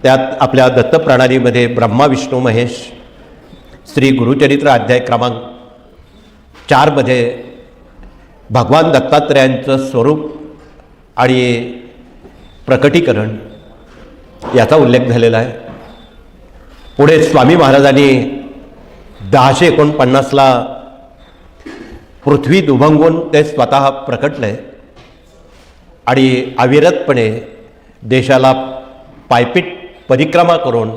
त्यात आपल्या दत्तप्रणालीमध्ये ब्रह्मा विष्णू महेश श्री गुरुचरित्र अध्याय क्रमांक 4मध्ये भगवान दत्तात्रेयांचं स्वरूप आणि प्रकटीकरण याचा उल्लेख झालेला आहे. पुढे स्वामी महाराजांनी 1049ला पृथ्वी दुभंगून ते स्वतः प्रकटले आणि अविरतपणे देशाला पायपीट परिक्रमा करून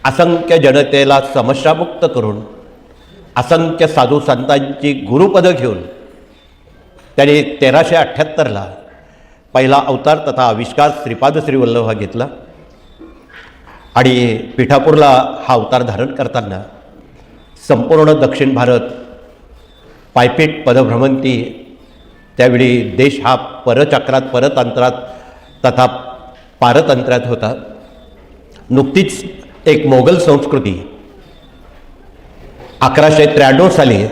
असंख्य जनतेला समस्यामुक्त करून असंख्य साधू संतांची गुरुपदं घेऊन त्यांनी 1378ला पहिला अवतार तथा आविष्कार श्रीपाद श्री वल्लभ हा घेतला आणि पिठापूरला हा अवतार धारण करताना संपूर्ण दक्षिण भारत पायपीट पदभ्रमंती, त्यावेळी देश हा परचक्रात परतंत्रात तथा पारतंत्र्यात होता. नुकतीच एक मोगल संस्कृती 1193 साली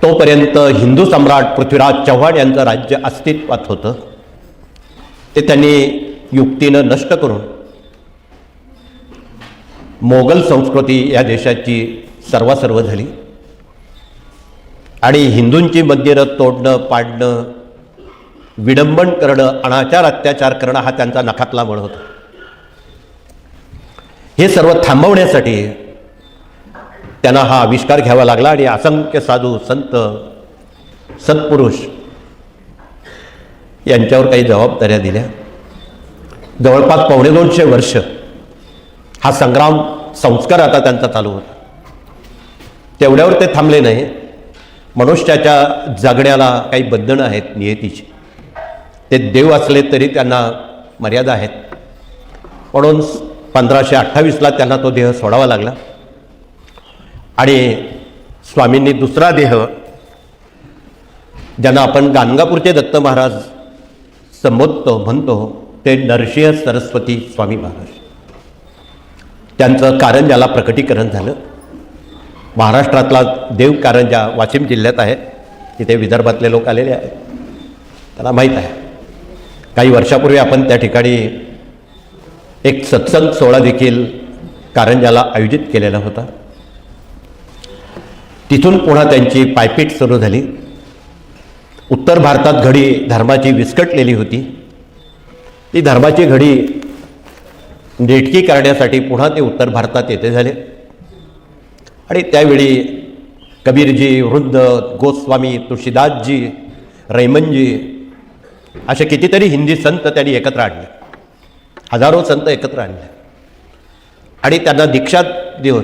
तोपर्यंत हिंदू सम्राट पृथ्वीराज चव्हाण यांचं राज्य अस्तित्वात होतं, ते त्यांनी युक्तीनं नष्ट करून मोगल संस्कृती या देशाची सर्वासर्व झाली आणि हिंदूंची मंदिरं तोडणं, पाडणं, विडंबन करणं, अनाचार अत्याचार करणं हा त्यांचा नखातला मळ होता. हे सर्व थांबवण्यासाठी त्यांना हा आविष्कार घ्यावा लागला आणि असंख्य साधू संत सत्पुरुष यांच्यावर काही जबाबदाऱ्या दिल्या. जवळपास 250 वर्ष हा संग्राम संस्कार आता त्यांचा चालू होता. तेवढ्यावर ते थांबले नाही. मनुष्याच्या जगण्याला काही बंधनं आहेत नियतीची. ते देव असले तरी त्यांना मर्यादा आहेत. म्हणून 1528ला त्यांना तो देह सोडावा लागला आणि स्वामींनी दुसरा देह, ज्यांना आपण गाणगापूरचे दत्त महाराज संबोधतो म्हणतो, ते नरसिंह सरस्वती स्वामी महाराज, त्यांचं कारंजाला प्रकटीकरण झालं. महाराष्ट्रातला देव कारंजा वाशिम जिल्ह्यात आहे. तिथे विदर्भातले लोक आलेले आहेत, त्यांना माहीत आहे. काही वर्षापूर्वी आपण त्या ठिकाणी एक सत्संग सोहळा देखील कारंजाला आयोजित केलेला होता. तिथून पुन्हा त्यांची पायपीट सुरू झाली. उत्तर भारतात घडी धर्माची विस्कटलेली होती. ती धर्माची घडी नेटकी करण्यासाठी पुन्हा ते उत्तर भारतात येथे झाले आणि त्यावेळी कबीरजी, वृद्ध, गोस्वामी, तुळशीदासजी, रैमनजी असे कितीतरी हिंदी संत त्यांनी एकत्र आणले. हजारो संत एकत्र आणले आणि त्यांना दीक्षा देऊन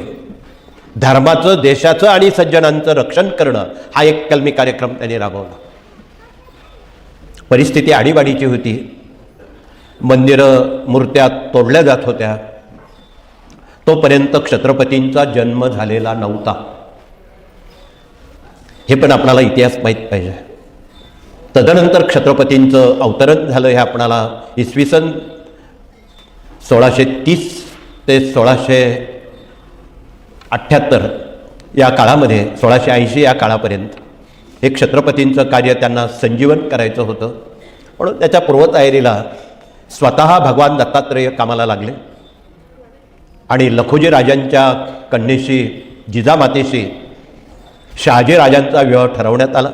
धर्माचं, देशाचं आणि सज्जनांचं रक्षण करणं हा एक कलमी कार्यक्रम त्यांनी राबवला. परिस्थिती आणीबाणीची होती. मंदिरं, मूर्त्या तोडल्या जात होत्या. तोपर्यंत छत्रपतींचा जन्म झालेला नव्हता. हे पण आपणाला इतिहास माहीत पाहिजे. तदनंतर छत्रपतींचं अवतरण झालं हे आपणाला इसवी सन 1630 ते 1678 या काळामध्ये, 1680 या काळापर्यंत हे छत्रपतींचं कार्य त्यांना संजीवन करायचं होतं. म्हणून त्याच्या पूर्वतयारीला स्वतः भगवान दत्तात्रेय कामाला लागले आणि लखोजी राजांच्या कन्येशी, जिजामातेशी शहाजीराजांचा विवाह ठरवण्यात आला.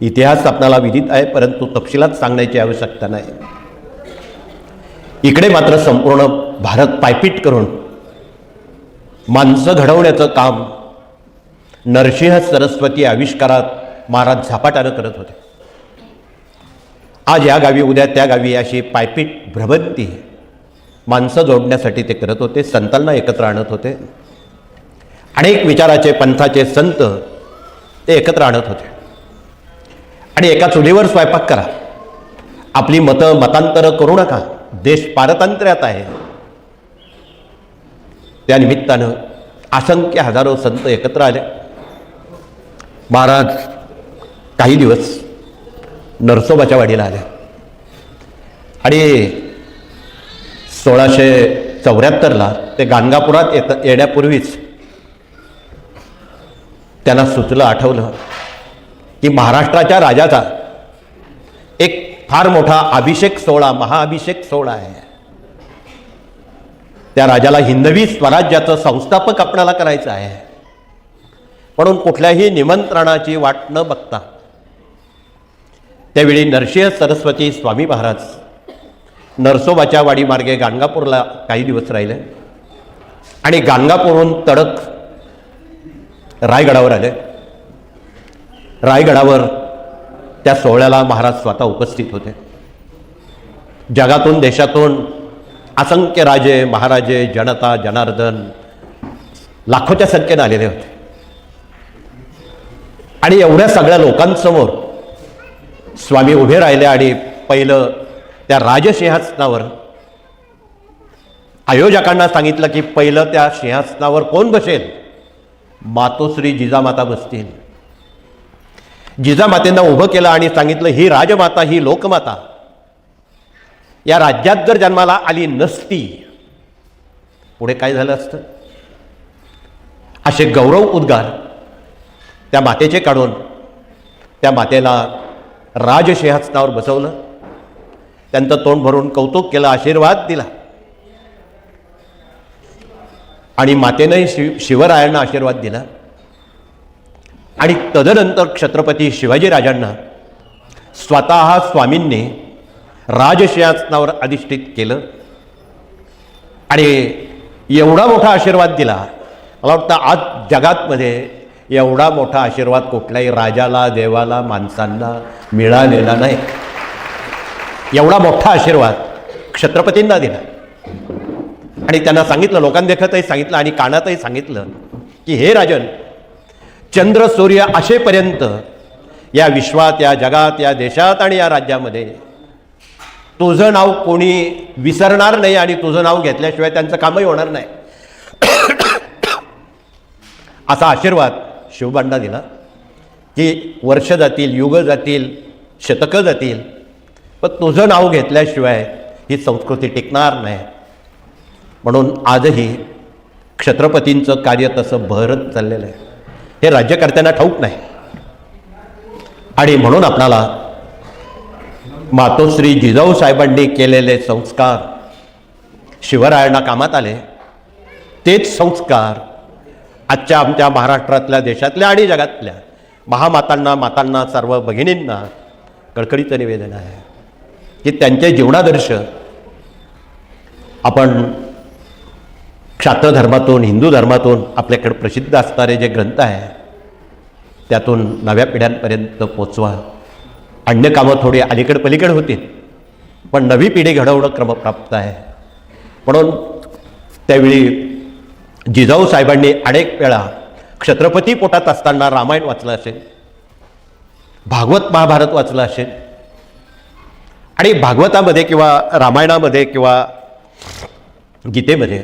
इतिहास आपल्याला विदित आहे, परंतु तपशिलात सांगण्याची आवश्यकता नाही. इकडे मात्र संपूर्ण भारत पायपीट करून माणसं घडवण्याचं काम नरसिंह सरस्वती आविष्कारात महाराज झपाट्यानं करत होते. आज या गावी, उद्या त्या गावी अशी पायपीट भ्रमंती माणसं जोडण्यासाठी ते करत होते. संतांना एकत्र आणत होते. अनेक विचाराचे, पंथाचे संत ते एकत्र आणत होते आणि एका चुलीवर स्वयंपाक करा. आपली मतांतरं करू नका. देश पारतंत्र्यात आहे. त्या निमित्तानं असंख्य हजारो संत एकत्र आले. महाराज काही दिवस नरसोबाच्या वाडीला आले आणि 1674ला ते गाणगापुरात येण्यापूर्वीच त्यांना सुचलं, आठवलं की महाराष्ट्राच्या राजाचा एक फार मोठा अभिषेक सोहळा, महाअभिषेक सोहळा आहे. त्या राजाला हिंदवी स्वराज्याचं संस्थापक आपणाला करायचं आहे. म्हणून कुठल्याही निमंत्रणाची वाट न बघता त्यावेळी नरसिंह सरस्वती स्वामी महाराज नरसोबाच्या वाडी मार्गे गाणगापूरला काही दिवस राहिले आणि गाणगापूरहून तडक रायगडावर आले. रायगडावर त्या सोहळ्याला महाराज स्वतः उपस्थित होते. जगातून देशातून असंख्य राजे महाराजे जनता जनार्दन लाखोच्या संख्येने आलेले होते आणि एवढ्या सगळ्या लोकांसमोर स्वामी उभे राहिले आणि पहिलं त्या राजसिंहासनावर आयोजकांना सांगितलं की पहिलं त्या सिंहासनावर कोण बसेल? मातोश्री जिजामाता बसतील. जिजामातेंना उभं केलं आणि सांगितलं ही राजमाता ही लोकमाता या राज्यात जर जन्माला आली नसती पुढे काय झालं असतं? असे गौरव उद्गार त्या मातेचे काढून त्या मातेला राजसिंहासनावर बसवलं. त्यांचं तोंड भरून कौतुक केलं, आशीर्वाद दिला आणि मातेनंही शिवरायांना आशीर्वाद दिला. आणि तदनंतर छत्रपती शिवाजीराजांना स्वतः स्वामींनी राजसिंहासनावर अधिष्ठित केलं आणि एवढा मोठा आशीर्वाद दिला. मला वाटतं आज जगातमध्ये एवढा मोठा आशीर्वाद कुठल्याही राजाला देवाला माणसांना मिळालेला नाही. एवढा मोठा आशीर्वाद छत्रपतींना दिला आणि त्यांना सांगितलं, लोकांदेखतही सांगितलं आणि कानातही सांगितलं की हे राजन, चंद्र सूर्य असेपर्यंत या विश्वात या जगात या देशात आणि या राज्यामध्ये तुझं नाव कोणी विसरणार नाही आणि तुझं नाव घेतल्याशिवाय त्यांचं कामही होणार नाही. असा आशीर्वाद शिवबांना दिला की वर्ष जातील, युग जातील, शतकं जातील, पण तुझं नाव घेतल्याशिवाय ही संस्कृती टिकणार नाही. म्हणून आजही छत्रपतींचं कार्य तसं बहरत चाललेलं आहे. हे राज्यकर्त्यांना ठाऊक नाही आणि म्हणून आपणाला मातोश्री जिजाऊ साहेबांनी केलेले संस्कार शिवरायांना कामात आले. तेच संस्कार आजच्या आमच्या महाराष्ट्रातल्या देशातल्या आणि जगातल्या महामातांना मातांना सर्व भगिनींना कळकळीचं निवेदन आहे की त्यांचे जीवनादर्श आपण क्षात्र धर्मातून हिंदू धर्मातून आपल्याकडे प्रसिद्ध असणारे जे ग्रंथ आहे त्यातून नव्या पिढ्यांपर्यंत पोचवा. अन्य कामं थोडी अलीकडे पलीकडे होतील पण नवी पिढी घडवणं क्रमप्राप्त आहे. म्हणून त्यावेळी जिजाऊ साहेबांनी अनेक वेळा छत्रपती पोटात असताना रामायण वाचलं असेल, भागवत महाभारत वाचलं असेल आणि भागवतामध्ये किंवा रामायणामध्ये किंवा गीतेमध्ये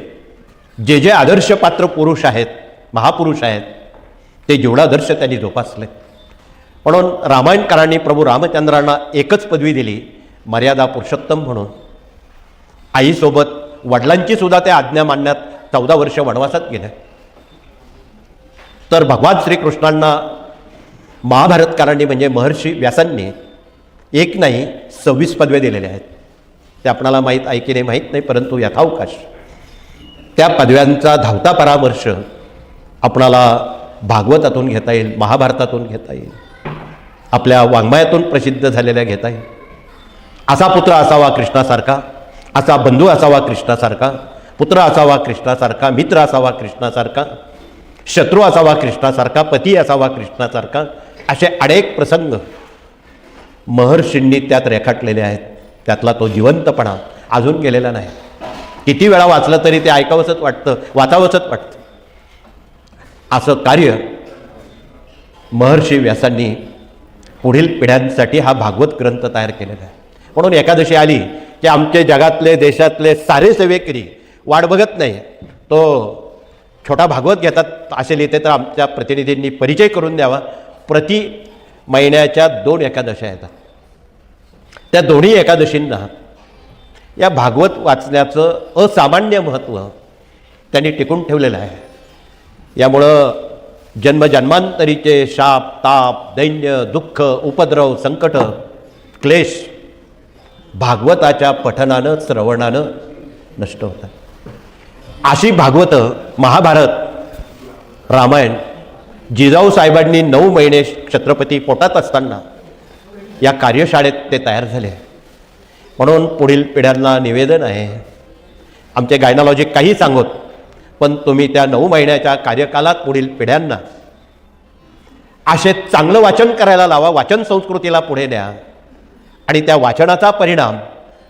जे जे आदर्श पात्र पुरुष आहेत, महापुरुष आहेत, ते जीवनादर्श त्यांनी जोपासले. म्हणून रामायणकारांनी प्रभू रामचंद्रांना एकच पदवी दिली, मर्यादा पुरुषोत्तम म्हणून. आईसोबत वडिलांची सुद्धा त्या आज्ञा मानण्यात 14 वर्ष वनवासात गेले. तर भगवान श्रीकृष्णांना महाभारतकारांनी म्हणजे महर्षी व्यासांनी एक नाही 26 पदव्या दिलेल्या आहेत. ते आपणाला माहीत आहे की नाही माहीत नाही, परंतु यथावकाश त्या पदव्यांचा धावता परामर्श आपणाला भागवतातून घेता येईल, महाभारतातून घेता येईल, आपल्या वाङ्मयातून प्रसिद्ध झालेल्या घेता येईल. असा पुत्र असावा कृष्णासारखा, असा बंधू असावा कृष्णासारखा, पुत्र असावा कृष्णासारखा, मित्र असावा कृष्णासारखा, शत्रू असावा कृष्णासारखा, पती असावा कृष्णासारखा, असे अनेक प्रसंग महर्षींनी त्यात रेखाटलेले आहेत. त्यातला तो जिवंतपणा अजून गेलेला नाही. किती वेळा वाचलं तरी ते ऐकावंसच वाटतं, वाचावंसच वाटतं. असं कार्य महर्षी व्यासांनी पुढील पिढ्यांसाठी हा भागवत ग्रंथ तयार केलेला आहे. म्हणून एकादशी आली की आमचे जगातले देशातले सारे सेवेकरी वाट बघत नाही, तो छोटा भागवत घेतात असे लिहिते तर आमच्या प्रतिनिधींनी परिचय करून द्यावा. प्रति महिन्याच्या 2 एकादशा येतात. त्या दोन्ही एकादशींना या भागवत वाचण्याचं असामान्य महत्त्व त्यांनी टिकून ठेवलेलं आहे. यामुळं जन्मजन्मांतरीचे शाप ताप दैन्य दुःख उपद्रव संकट क्लेश भागवताच्या पठनानं श्रवणानं नष्ट होतात. अशी भागवतं, महाभारत, रामायण जिजाऊ साहेबांनी 9 महिने छत्रपती पोटात असताना या कार्यशाळेत ते तयार झाले. म्हणून पुढील पिढ्यांना निवेदन आहे, आमचे गायनॉलॉजिक काही सांगत, पण तुम्ही त्या 9 महिन्याच्या कार्यकालात पुढील पिढ्यांना असे चांगलं वाचन करायला लावा, वाचन संस्कृतीला पुढे न्या आणि त्या वाचनाचा परिणाम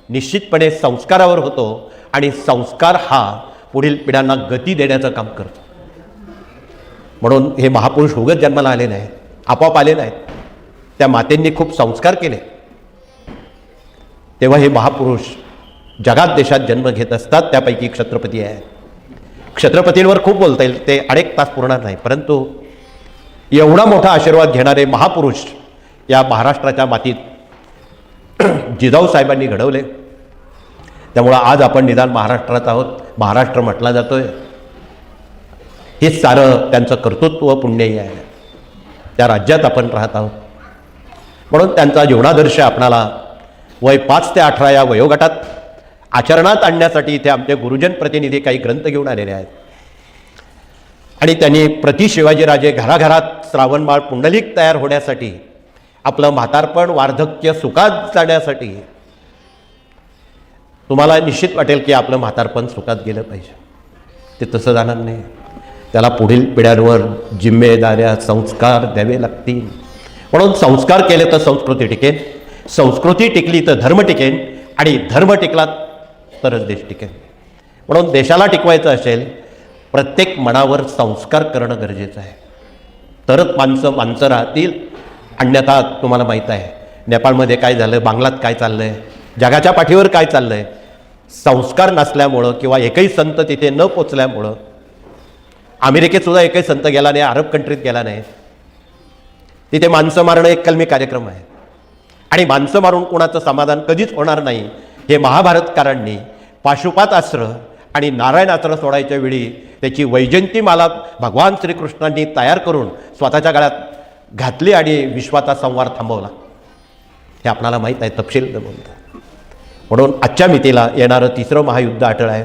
निश्चितपणे संस्कारावर होतो आणि संस्कार हा पुढील पिढ्यांना गती देण्याचं काम करतो. म्हणून हे महापुरुष उगाच जन्माला आले नाहीत, आपोआप आले नाहीत. त्या मातेंनी खूप संस्कार केले, तेव्हा हे महापुरुष जगात देशात जन्म घेत असतात. त्यापैकी छत्रपती आहे. छत्रपतींवर खूप बोलता येईल, ते अनेक तास पुरणार नाही, परंतु एवढा मोठा आशीर्वाद घेणारे महापुरुष या महाराष्ट्राच्या मातीत जिजाऊ साहेबांनी घडवले. त्यामुळं आज आपण निदान महाराष्ट्रात आहोत, महाराष्ट्र म्हटला जातोय. हे सारं त्यांचं कर्तृत्व पुण्यही आहे. त्या राज्यात आपण राहत आहोत. म्हणून त्यांचा जीवनादर्श आपणाला वय 5 ते 18 या वयोगटात आचरणात आणण्यासाठी इथे आमचे गुरुजन प्रतिनिधी काही ग्रंथ घेऊन आलेले आहेत. आणि त्यांनी प्रति शिवाजीराजे घराघरात श्रावणबाळ पुंडलिक तयार होण्यासाठी, आपलं म्हातारपण वार्धक्य सुखात जाण्यासाठी, तुम्हाला निश्चित वाटेल की आपलं म्हातारपण सुखात गेलं पाहिजे. ते तसं जाणार नाही. त्याला पुढील पिढ्यांवर जिम्मेदाऱ्या, संस्कार द्यावे लागतील. म्हणून संस्कार केले तर संस्कृती टिकेल, संस्कृती टिकली तर धर्म टिकेल आणि धर्म टिकला तरच देश टिकेल. म्हणून देशाला टिकवायचं असेल, प्रत्येक मनावर संस्कार करणं गरजेचं आहे, तरच माणसं राहतील. अन्यथा तुम्हाला माहीत आहे नेपाळमध्ये काय झालं, बांगलात काय चाललं आहे, जगाच्या पाठीवर काय चाललं आहे. संस्कार नसल्यामुळं किंवा एकही संत तिथे न पोचल्यामुळं, अमेरिकेतसुद्धा एकही संत गेला नाही, अरब कंट्रीत गेला नाही. तिथे माणसं मारणं एक कलमी कार्यक्रम आहे आणि माणसं मारून कोणाचं समाधान कधीच होणार नाही. हे महाभारतकारांनी पाशुपातास्त्र आणि नारायणास्त्र सोडायच्या वेळी त्याची वैजयंतीमाला भगवान श्रीकृष्णांनी तयार करून स्वतःच्या गळ्यात घातली आणि विश्वाचा संवार थांबवला. हे आपणाला माहीत आहे, तपशील बोलतं. म्हणून आजच्या मितीला येणारं 3रं महायुद्ध अटळ आहे.